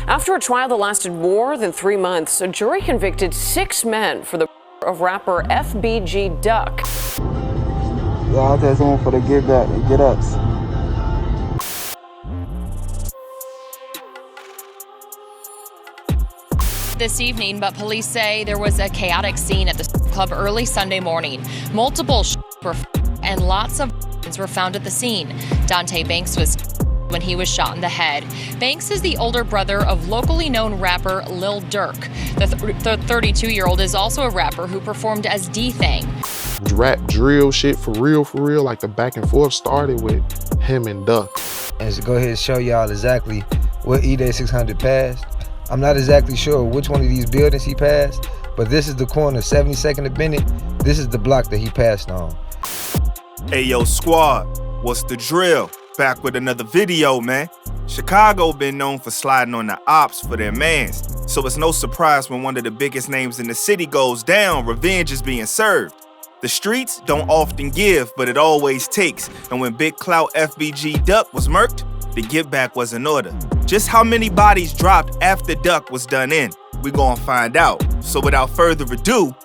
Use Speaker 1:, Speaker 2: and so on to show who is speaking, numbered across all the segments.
Speaker 1: After a trial that lasted more than 3 months, a jury convicted 6 men for the of rapper FBG Duck.
Speaker 2: Yeah, I just want for the get back and get ups.
Speaker 3: This evening, but police say there was a chaotic scene at the club early Sunday morning. Multiple were and lots of were found at the scene. Dante Banks was when he was shot in the head. Banks is the older brother of locally known rapper Lil Durk. The 32-year-old is also a rapper who performed as D-Thang.
Speaker 4: Rap drill shit for real, like the back and forth started with him and Duck.
Speaker 5: And to go ahead and show y'all exactly what E-Day 600 passed. I'm not exactly sure which one of these buildings he passed, but this is the corner 72nd and Bennett. This is the block that he passed on.
Speaker 6: Hey yo squad, what's the drill? Back with another video, man. Chicago been known for sliding on the ops for their mans, so it's no surprise when one of the biggest names in the city goes down, revenge is being served. The streets don't often give, but it always takes, and when Big Clout FBG Duck was murked, the get back was in order. Just how many bodies dropped after Duck was done in, we gonna find out. So without further ado,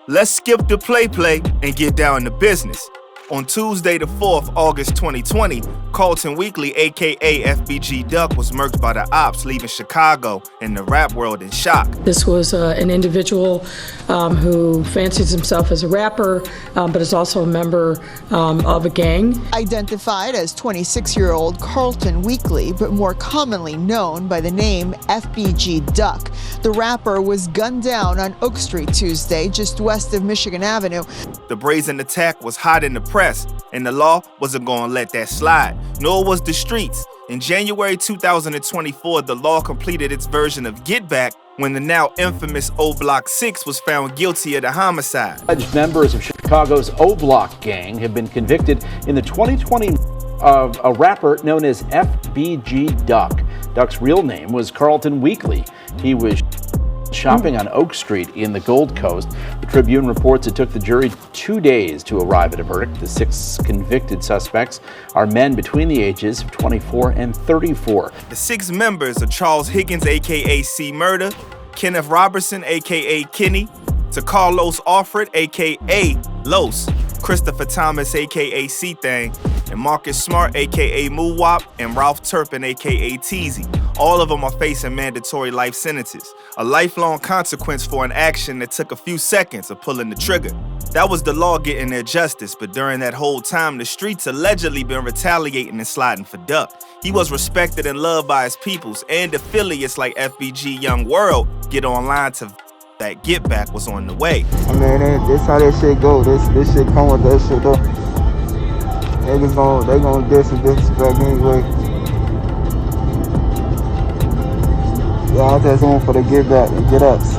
Speaker 6: let's skip the play and get down to business. On Tuesday the 4th, August 2020, Carlton Weekly, aka FBG Duck, was murked by the ops, leaving Chicago and the rap world in shock.
Speaker 7: This was an individual who fancies himself as a rapper, but is also a member of a gang.
Speaker 8: Identified as 26-year-old Carlton Weekly, but more commonly known by the name FBG Duck, the rapper was gunned down on Oak Street Tuesday, just west of Michigan Avenue.
Speaker 6: The brazen attack was hot in the press, and the law wasn't going to let that slide, nor was the streets. In January 2024, the law completed its version of Get Back when the now infamous O Block 6 was found guilty of the homicide.
Speaker 9: Alleged members of Chicago's O Block gang have been convicted in the 2020 of a rapper known as FBG Duck. Duck's real name was Carlton Weekly. He was shopping on Oak Street in the Gold Coast. The Tribune reports it took the jury 2 days to arrive at a verdict. The 6 convicted suspects are men between the ages of 24 and 34.
Speaker 6: The 6 members are Charles Higgins, aka C Murder, Kenneth Robertson, aka Kenny, to Carlos Alfred, aka Los, Christopher Thomas, aka C-Thang, and Marcus Smart, aka Moo-Wop, and Ralph Turpin, aka Teasy. All of them are facing mandatory life sentences, a lifelong consequence for an action that took a few seconds of pulling the trigger. That was the law getting their justice, but during that whole time, the streets allegedly been retaliating and sliding for Duck. He was respected and loved by his peoples, and affiliates like FBG Young World get online to that get back was on the way.
Speaker 2: I mean, this how that shit go. This shit come with that shit though. Niggas they gonna disrespect me anyway. Yeah, I just want for the get back and get ups.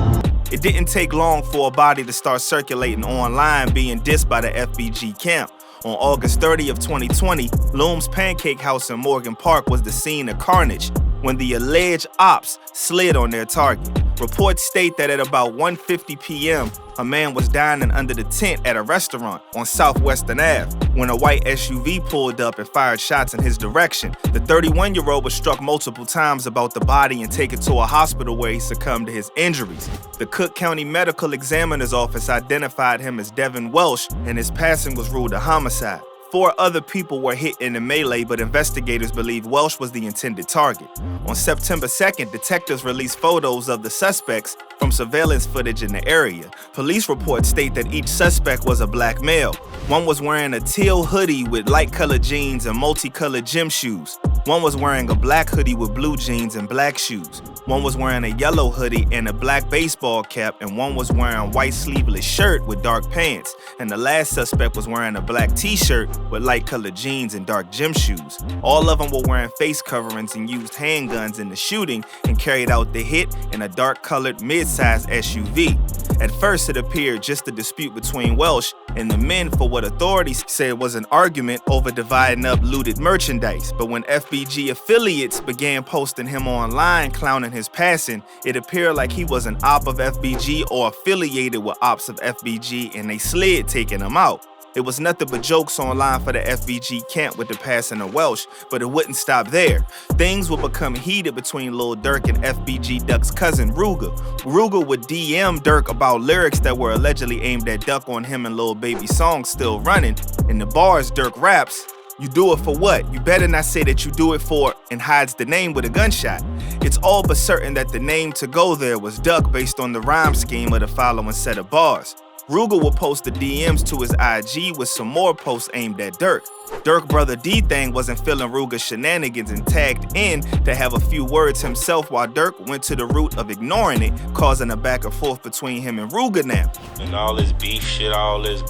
Speaker 6: It didn't take long for a body to start circulating online being dissed by the FBG camp. On August 30 of 2020, Loom's Pancake House in Morgan Park was the scene of carnage when the alleged ops slid on their target. Reports state that at about 1:50 p.m., a man was dining under the tent at a restaurant on Southwestern Ave when a white SUV pulled up and fired shots in his direction. The 31-year-old was struck multiple times about the body and taken to a hospital where he succumbed to his injuries. The Cook County Medical Examiner's Office identified him as Devin Welsh, and his passing was ruled a homicide. 4 other people were hit in the melee, but investigators believe Welsh was the intended target. On September 2nd, detectives released photos of the suspects from surveillance footage in the area. Police reports state that each suspect was a black male. One was wearing a teal hoodie with light-colored jeans and multicolored gym shoes. One was wearing a black hoodie with blue jeans and black shoes. One was wearing a yellow hoodie and a black baseball cap, and one was wearing a white sleeveless shirt with dark pants. And the last suspect was wearing a black t-shirt with light-colored jeans and dark gym shoes. All of them were wearing face coverings and used handguns in the shooting and carried out the hit in a dark-colored mid-sized SUV. At first, it appeared just a dispute between Welsh and the men for what authorities said was an argument over dividing up looted merchandise. But when FBG affiliates began posting him online clowning his passing, it appeared like he was an op of FBG or affiliated with ops of FBG, and they slid taking him out. It was nothing but jokes online for the FBG camp with the passing of Welsh, but it wouldn't stop there. Things would become heated between Lil Durk and FBG Duck's cousin Ruger. Ruger would DM Durk about lyrics that were allegedly aimed at Duck on him and Lil Baby's song Still Running. In the bars, Durk raps, "You do it for what? You better not say that you do it for," and hides the name with a gunshot. It's all but certain that the name to go there was Duck based on the rhyme scheme of the following set of bars. Ruger will post the DMs to his IG with some more posts aimed at Durk. Durk brother D-Thang wasn't feeling Ruger's shenanigans and tagged in to have a few words himself while Durk went to the root of ignoring it, causing a back and forth between him and Ruger now.
Speaker 10: And all this beef shit, all this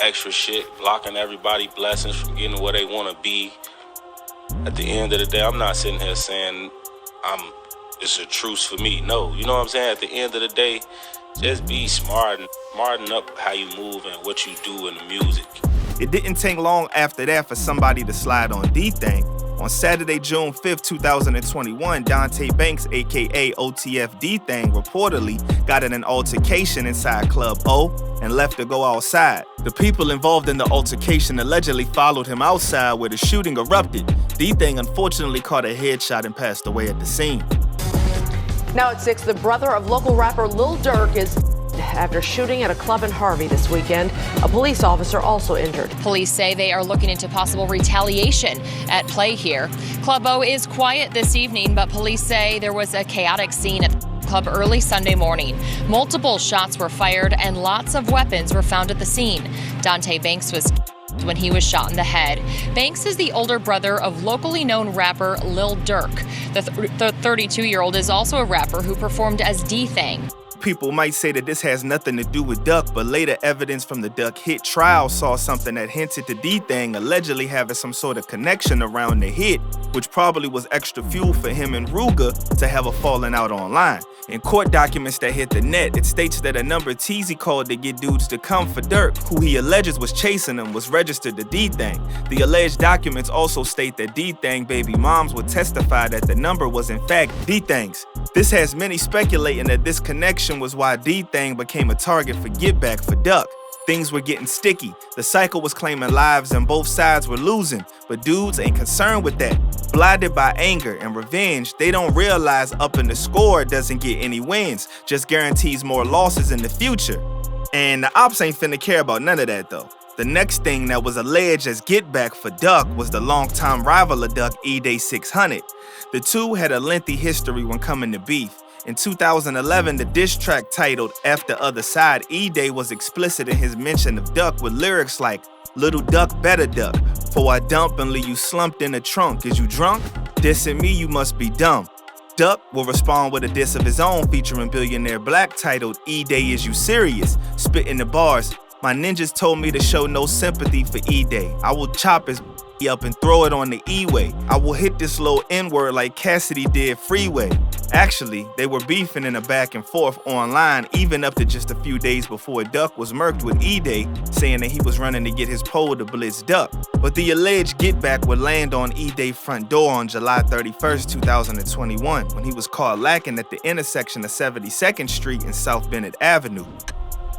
Speaker 10: extra shit, blocking everybody blessings from getting where they want to be. At the end of the day, I'm not sitting here saying it's a truce for me. No, you know what I'm saying? At the end of the day, just be smart and smarten up how you move and what you do in the music.
Speaker 6: It didn't take long after that for somebody to slide on D-Thang. On Saturday, June 5th, 2021, Dante Banks, aka OTF D-Thang, reportedly got in an altercation inside Club O and left to go outside. The people involved in the altercation allegedly followed him outside where the shooting erupted. D-Thang unfortunately caught a headshot and passed away at the scene.
Speaker 1: Now at 6, the brother of local rapper Lil Durk is after shooting at a club in Harvey this weekend. A police officer also injured.
Speaker 3: Police say they are looking into possible retaliation at play here. Club O is quiet this evening, but police say there was a chaotic scene at the club early Sunday morning. Multiple shots were fired and lots of weapons were found at the scene. Dante Banks was when he was shot in the head. Banks is the older brother of locally known rapper Lil Durk. The 32-year-old is also a rapper who performed as D-Thang.
Speaker 6: People might say that this has nothing to do with Duck, but later evidence from the Duck hit trial saw something that hinted to D-Thang allegedly having some sort of connection around the hit, which probably was extra fuel for him and Ruger to have a falling out online. In court documents that hit the net, it states that a number Teezy called to get dudes to come for Durk, who he alleges was chasing him, was registered to D-Thang. The alleged documents also state that D-Thang baby moms would testify that the number was in fact D-Thang's. This has many speculating that this connection was why D-Thang became a target for get back for Duck. Things were getting sticky. The cycle was claiming lives and both sides were losing, but dudes ain't concerned with that. Blinded by anger and revenge, they don't realize upping the score doesn't get any wins, just guarantees more losses in the future. And the ops ain't finna care about none of that though. The next thing that was alleged as get back for Duck was the longtime rival of Duck, E-Day 600. The two had a lengthy history when coming to beef. In 2011, the diss track titled F the Other Side, E-Day was explicit in his mention of Duck with lyrics like, "Little Duck, better duck, for I dump and leave you slumped in the trunk. Is you drunk? Dissing me, you must be dumb." Duck will respond with a diss of his own featuring Billionaire Black titled E-Day Is You Serious, spitting the bars, "My ninjas told me to show no sympathy for E-Day. I will chop his up and throw it on the E-way. I will hit this little N-word like Cassidy did Freeway." Actually, they were beefing in a back and forth online even up to just a few days before Duck was murked with E-Day, saying that he was running to get his pole to blitz Duck. But the alleged get back would land on E-Day's front door on July 31st, 2021, when he was caught lacking at the intersection of 72nd Street and South Bennett Avenue.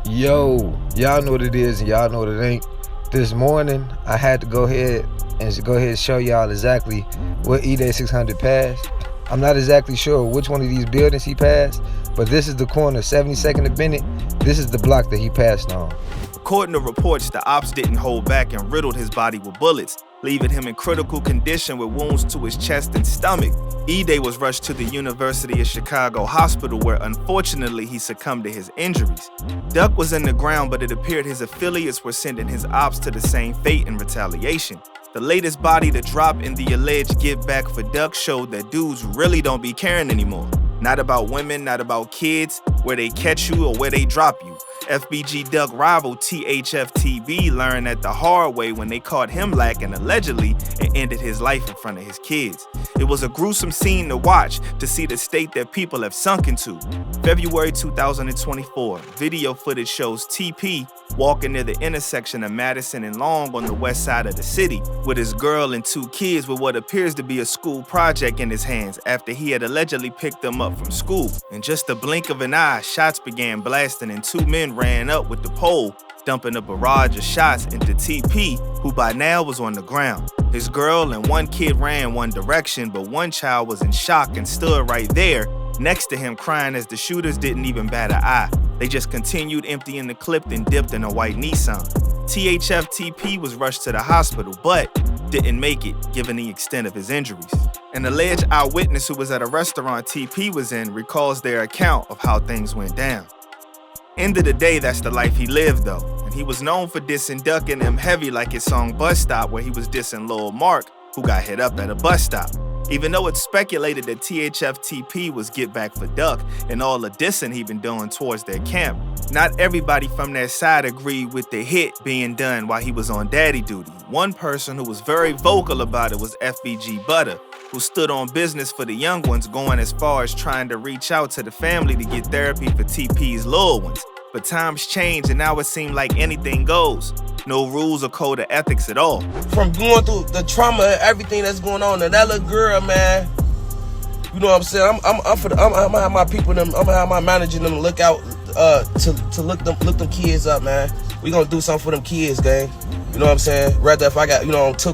Speaker 5: Yo, y'all know what it is and y'all know what it ain't. This morning, I had to go ahead and show y'all exactly what E-Day 600 passed. I'm not exactly sure which one of these buildings he passed, but this is the corner, 72nd and Bennett. This is the block that he passed on.
Speaker 6: According to reports, the ops didn't hold back and riddled his body with bullets, leaving him in critical condition with wounds to his chest and stomach. E-Day was rushed to the University of Chicago hospital where unfortunately he succumbed to his injuries. Duck was in the ground, but it appeared his affiliates were sending his ops to the same fate in retaliation. The latest body to drop in the alleged get back for Duck showed that dudes really don't be caring anymore. Not about women, not about kids, where they catch you or where they drop you. FBG Duck rival THFTB learned that the hard way when they caught him lacking allegedly and ended his life in front of his kids. It was a gruesome scene to watch to see the state that people have sunk into. February 2024, video footage shows TP walking near the intersection of Madison and Long on the west side of the city with his girl and two kids with what appears to be a school project in his hands after he had allegedly picked them up from school. In just a blink of an eye, shots began blasting and two men ran up with the pole, dumping a barrage of shots into TP, who by now was on the ground. His girl and one kid ran one direction, but one child was in shock and stood right there next to him crying as the shooters didn't even bat an eye. They just continued emptying the clip and dipped in a white Nissan. THF TP was rushed to the hospital, but didn't make it, given the extent of his injuries. An alleged eyewitness who was at a restaurant TP was in recalls their account of how things went down. End of the day, that's the life he lived, though. And he was known for dissing Duck and them heavy, like his song Bus Stop, where he was dissing Lil Mark, who got hit up at a bus stop. Even though it's speculated that THF TP was get back for Duck and all the dissing he been doing towards their camp, not everybody from their side agreed with the hit being done while he was on daddy duty. One person who was very vocal about it was FBG Butter, who stood on business for the young ones, going as far as trying to reach out to the family to get therapy for TP's little ones. But times change and now it seems like anything goes. No rules or code of ethics at all.
Speaker 11: From going through the trauma and everything that's going on, and that little girl, man, you know what I'm saying? I'm gonna have my people, I'm gonna have my manager them look out to look them kids up, man. We gonna do something for them kids, gang. You know what I'm saying? Rather if I got,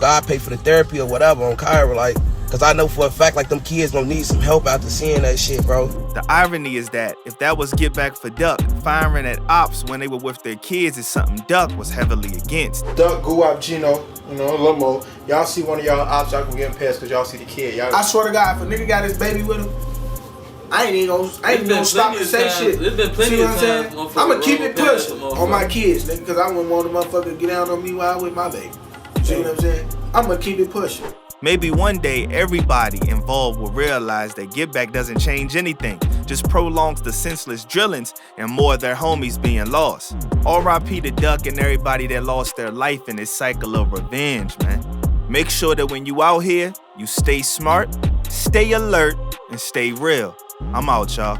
Speaker 11: I pay for the therapy or whatever on Kyra, like, cause I know for a fact like them kids gonna need some help after seeing that shit, bro.
Speaker 6: The irony is that if that was get back for Duck, firing at ops when they were with their kids is something Duck was heavily against.
Speaker 12: Duck, go up, Gino, Limo. Y'all see one of y'all ops, y'all can get him past cause y'all see the kid. I swear to God, if a nigga got his baby with him, I ain't even gonna stop and say shit.
Speaker 13: There's been plenty
Speaker 12: see what I'm
Speaker 13: of
Speaker 12: saying? I'ma keep it pushing on my kids, nigga, cause I wouldn't want a motherfucker to get down on me while I'm with my baby. See what I'm saying? I'ma keep it pushing.
Speaker 6: Maybe one day everybody involved will realize that Get Back doesn't change anything, just prolongs the senseless drillings and more of their homies being lost. R.I.P. to Duck and everybody that lost their life in this cycle of revenge, man. Make sure that when you out here, you stay smart, stay alert, and stay real. I'm out, y'all.